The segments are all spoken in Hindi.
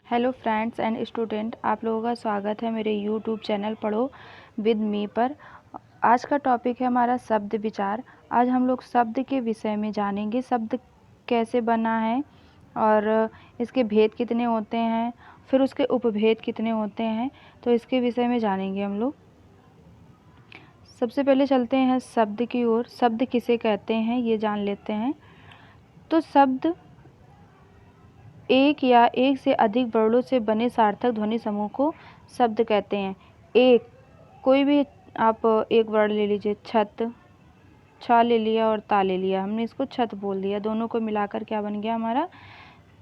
हेलो फ्रेंड्स एंड स्टूडेंट, आप लोगों का स्वागत है मेरे यूट्यूब चैनल पढ़ो विद मी पर। आज का टॉपिक है हमारा शब्द विचार। आज हम लोग शब्द के विषय में जानेंगे, शब्द कैसे बना है और इसके भेद कितने होते हैं, फिर उसके उपभेद कितने होते हैं, तो इसके विषय में जानेंगे हम लोग। सबसे पहले चलते हैं शब्द की ओर। शब्द किसे कहते हैं ये जान लेते हैं। तो शब्द एक या एक से अधिक वर्णों से बने सार्थक ध्वनि समूह को शब्द कहते हैं। एक कोई भी आप एक वर्ड ले लीजिए, छत, छा ले लिया और ता ले लिया, हमने इसको छत बोल दिया, दोनों को मिलाकर क्या बन गया हमारा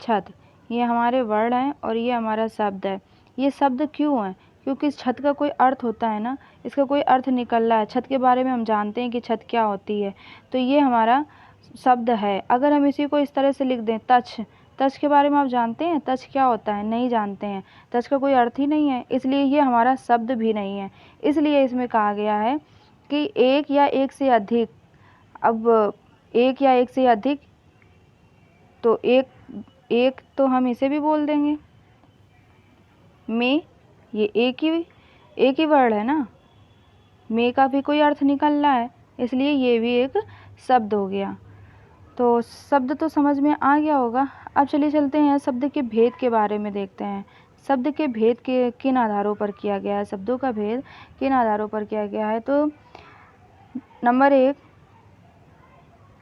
छत। ये हमारे वर्ड हैं और ये हमारा शब्द है। ये शब्द क्यों है? क्योंकि इस छत का कोई अर्थ होता है ना, इसका कोई अर्थ निकल रहा है। छत के बारे में हम जानते हैं कि छत क्या होती है, तो ये हमारा शब्द है। अगर हम इसी को इस तरह से लिख दें, तछ, तछ के बारे में आप जानते हैं तछ क्या होता है? नहीं जानते हैं। तछ का कोई अर्थ ही नहीं है, इसलिए ये हमारा शब्द भी नहीं है। इसलिए इसमें कहा गया है कि एक या एक से अधिक। अब एक या एक से अधिक, तो एक तो हम इसे भी बोल देंगे में, ये एक ही वर्ड है ना, में का भी कोई अर्थ निकल रहा है, इसलिए ये भी एक शब्द हो गया। तो शब्द तो समझ में आ गया होगा। अब चलिए चलते हैं शब्द के भेद के बारे में देखते हैं। शब्द के भेद के किन आधारों पर किया गया है, शब्दों का भेद किन आधारों पर किया गया है। तो नंबर 1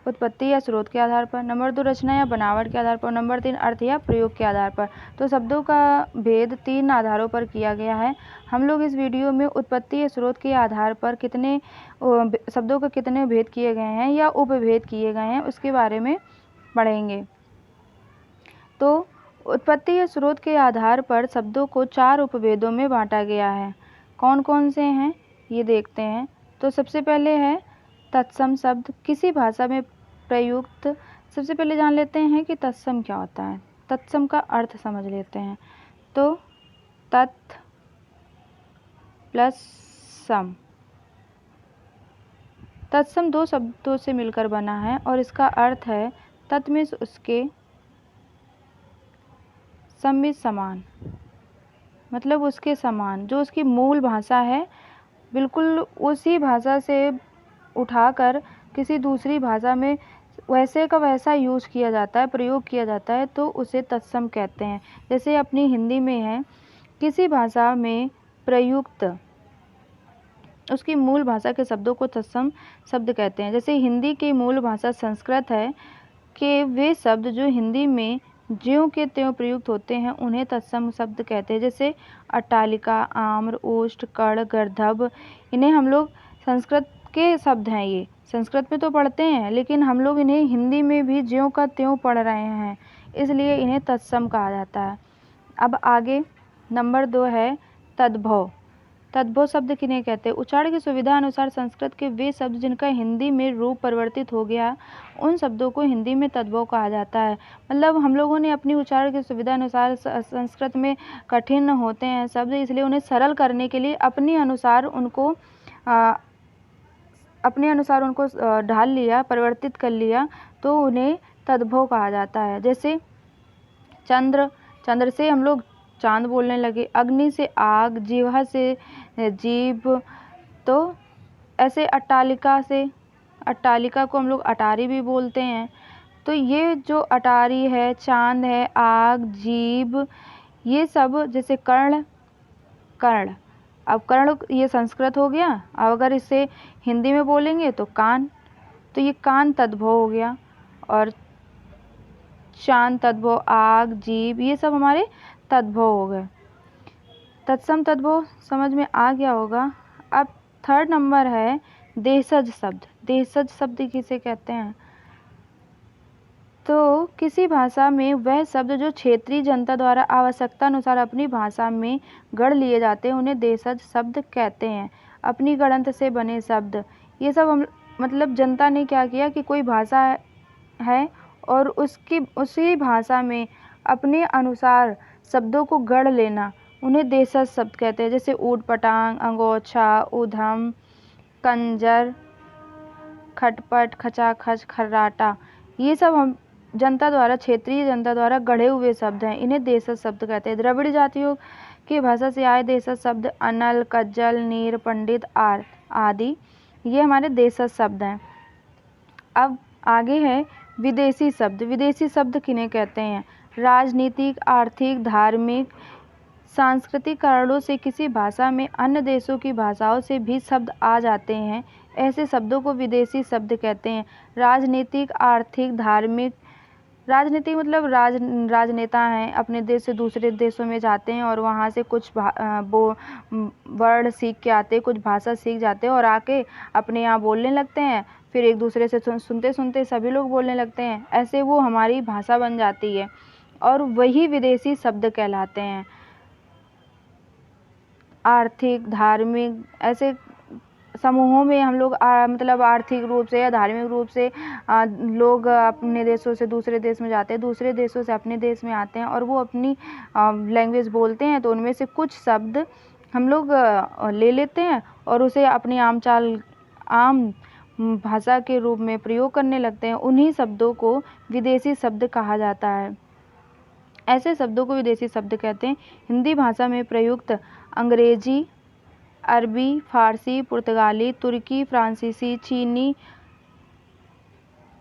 उत्पत्ति या स्रोत के आधार पर, नंबर 2 रचना या बनावट के आधार पर, नंबर 3 अर्थ या प्रयोग के आधार पर। तो शब्दों का भेद 3 आधारों पर किया गया है। हम लोग इस वीडियो में उत्पत्ति या स्रोत के आधार पर कितने शब्दों के कितने भेद किए गए हैं या उपभेद किए गए हैं उसके बारे में पढ़ेंगे। तो उत्पत्ति या स्रोत के आधार पर शब्दों को 4 उपभेदों में बांटा गया है। कौन कौन से हैं ये देखते हैं। तो सबसे पहले है तत्सम शब्द, किसी भाषा में प्रयुक्त। सबसे पहले जान लेते हैं कि तत्सम क्या होता है, तत्सम का अर्थ समझ लेते हैं। तो तत् प्लस सम, तत्सम 2 शब्दों से मिलकर बना है और इसका अर्थ है तत् में उसके, सम में समान, मतलब उसके समान। जो उसकी मूल भाषा है बिल्कुल उसी भाषा से उठाकर किसी दूसरी भाषा में वैसे का वैसा यूज किया जाता है, प्रयोग किया जाता है, तो उसे तत्सम कहते हैं। जैसे अपनी हिंदी में है, किसी भाषा में प्रयुक्त उसकी मूल भाषा के शब्दों को तत्सम शब्द कहते हैं। जैसे हिंदी की मूल भाषा संस्कृत है कि वे शब्द जो हिंदी में ज्यों के त्यों प्रयुक्त होते हैं उन्हें तत्सम शब्द कहते हैं। जैसे अट्टालिका, आम्र, ओष्ठ, कण, गर्दभ, इन्हें हम लोग संस्कृत के शब्द हैं। ये संस्कृत में तो पढ़ते हैं लेकिन हम लोग इन्हें हिंदी में भी ज्यों का त्यों पढ़ रहे हैं, इसलिए इन्हें तत्सम कहा जाता है। अब आगे नंबर 2 है तद्भव। तद्भव शब्द किन्हें कहते हैं? उच्चारण की सुविधा अनुसार संस्कृत के वे शब्द जिनका हिंदी में रूप परिवर्तित हो गया, उन शब्दों को हिंदी में तद्भव कहा जाता है। मतलब हम लोगों ने अपनी उच्चारण की सुविधा अनुसार संस्कृत में कठिन होते हैं शब्द, इसलिए उन्हें सरल करने के लिए अपने अनुसार उनको ढाल लिया, परिवर्तित कर लिया, तो उन्हें तद्भव कहा जाता है। जैसे चंद्र, चंद्र से हम लोग चांद बोलने लगे, अग्नि से आग, जीवा से जीभ, तो ऐसे अट्टालिका से, अट्टालिका को हम लोग अटारी भी बोलते हैं। तो ये जो अटारी है, चांद है, आग, जीभ, ये सब। जैसे कर्ण, कर्ण, अब कर्ण ये संस्कृत हो गया, अब अगर इसे हिंदी में बोलेंगे तो कान, तो ये कान तद्भव हो गया। और चांद तद्भव, आग, जीभ, ये सब हमारे तद्भव हो गए। तत्सम तद्भव समझ में आ गया होगा। अब 3rd नंबर है देशज शब्द। देशज शब्द किसे कहते हैं? तो किसी भाषा में वह शब्द जो क्षेत्रीय जनता द्वारा आवश्यकता अनुसार अपनी भाषा में गढ़ लिए जाते हैं उन्हें देशज शब्द कहते हैं। अपनी गढ़ंत से बने शब्द, ये सब हम मतलब जनता ने क्या किया कि कोई भाषा है और उसी भाषा में अपने अनुसार शब्दों को गढ़ लेना, उन्हें देशज शब्द कहते हैं। जैसे ऊट पटांग, अंगोछा, ऊधम, कंजर, खटपट, खचाखच, खर्राटा, ये सब हम जनता द्वारा, क्षेत्रीय जनता द्वारा गढ़े हुए शब्द हैं, इन्हें देशज शब्द कहते हैं। द्रविड़ जातियों की भाषा से आए देशज शब्द अनल, कज्जल, नीर, पंडित आदि, ये हमारे देशज शब्द हैं। अब आगे है विदेशी शब्द। विदेशी शब्द किन्हें कहते हैं? राजनीतिक, आर्थिक, धार्मिक, सांस्कृतिक कारणों से किसी भाषा में अन्य देशों की भाषाओं से भी शब्द आ जाते हैं, ऐसे शब्दों को विदेशी शब्द कहते हैं। राजनीतिक, आर्थिक, धार्मिक। राजनीतिक मतलब राजनेता हैं, अपने देश से दूसरे देशों में जाते हैं और वहाँ से कुछ वर्ड सीख के आते हैं, कुछ भाषा सीख जाते हैं और आके अपने यहाँ बोलने लगते हैं, फिर एक दूसरे से सुनते सुनते सभी लोग बोलने लगते हैं, ऐसे वो हमारी भाषा बन जाती है और वही विदेशी शब्द कहलाते हैं। आर्थिक, धार्मिक, ऐसे समूहों में हम लोग मतलब आर्थिक रूप से या धार्मिक रूप से लोग अपने देशों से दूसरे देश में जाते हैं, दूसरे देशों से अपने देश में आते हैं और वो अपनी लैंग्वेज बोलते हैं, तो उनमें से कुछ शब्द हम लोग ले लेते हैं और उसे अपनी आम भाषा के रूप में प्रयोग करने लगते हैं। उन्हीं शब्दों को विदेशी शब्द कहा जाता है। ऐसे शब्दों को विदेशी शब्द कहते हैं। हिंदी भाषा में प्रयुक्त अंग्रेजी, अरबी, फारसी, पुर्तगाली, तुर्की, फ्रांसीसी, चीनी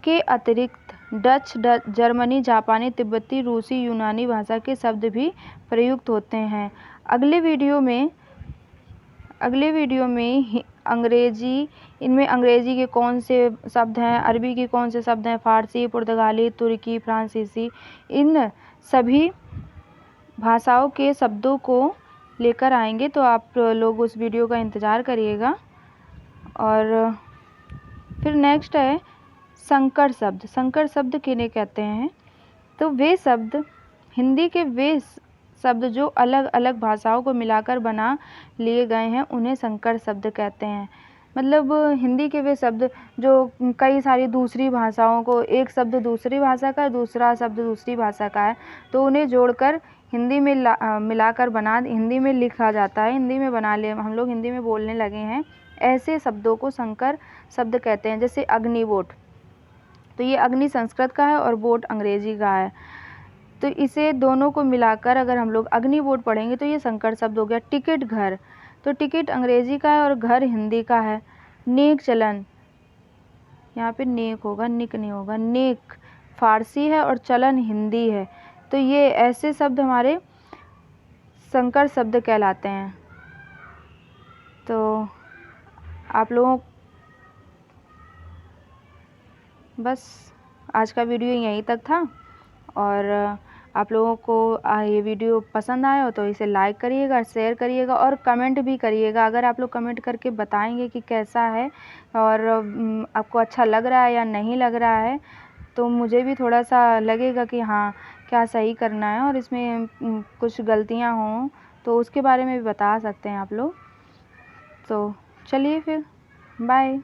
के अतिरिक्त डच, जर्मनी, जापानी, तिब्बती, रूसी, यूनानी भाषा के शब्द भी प्रयुक्त होते हैं। अगले वीडियो में अंग्रेजी, इनमें अंग्रेजी के कौन से शब्द हैं, अरबी के कौन से शब्द हैं, फारसी, पुर्तगाली, तुर्की, फ्रांसीसी, इन सभी भाषाओं के शब्दों को लेकर आएंगे, तो आप लोग उस वीडियो का इंतज़ार करिएगा। और फिर नेक्स्ट है संकर शब्द। संकर शब्द किन्हें कहते हैं? तो वे शब्द, हिंदी के वे शब्द जो अलग अलग भाषाओं को मिलाकर बना लिए गए हैं, उन्हें संकर शब्द कहते हैं। मतलब हिंदी के वे शब्द जो कई सारी दूसरी भाषाओं को, एक शब्द दूसरी भाषा का, दूसरा शब्द दूसरी भाषा का है, तो उन्हें जोड़कर हिंदी में मिलाकर हिंदी में लिखा जाता है, हिंदी में हम लोग हिंदी में बोलने लगे हैं, ऐसे शब्दों को संकर शब्द कहते हैं। जैसे अग्निवोट, तो ये अग्नि संस्कृत का है और वोट अंग्रेजी का है, तो इसे दोनों को मिलाकर अगर हम लोग अग्निवोट पढ़ेंगे तो ये संकर शब्द हो गया। टिकट घर, तो टिकट अंग्रेजी का है और घर हिंदी का है। नेक चलन, यहाँ पे नेक होगा, निक नहीं होगा, नेक फारसी है और चलन हिंदी है, तो ये ऐसे शब्द हमारे संकर शब्द कहलाते हैं। तो आप लोगों, बस आज का वीडियो यहीं तक था, और आप लोगों को ये वीडियो पसंद आया हो तो इसे लाइक करिएगा, शेयर करिएगा और कमेंट भी करिएगा। अगर आप लोग कमेंट करके बताएंगे कि कैसा है और आपको अच्छा लग रहा है या नहीं लग रहा है, तो मुझे भी थोड़ा सा लगेगा कि हाँ क्या सही करना है, और इसमें कुछ गलतियाँ हों तो उसके बारे में भी बता सकते हैं आप लोग। तो चलिए फिर, बाय।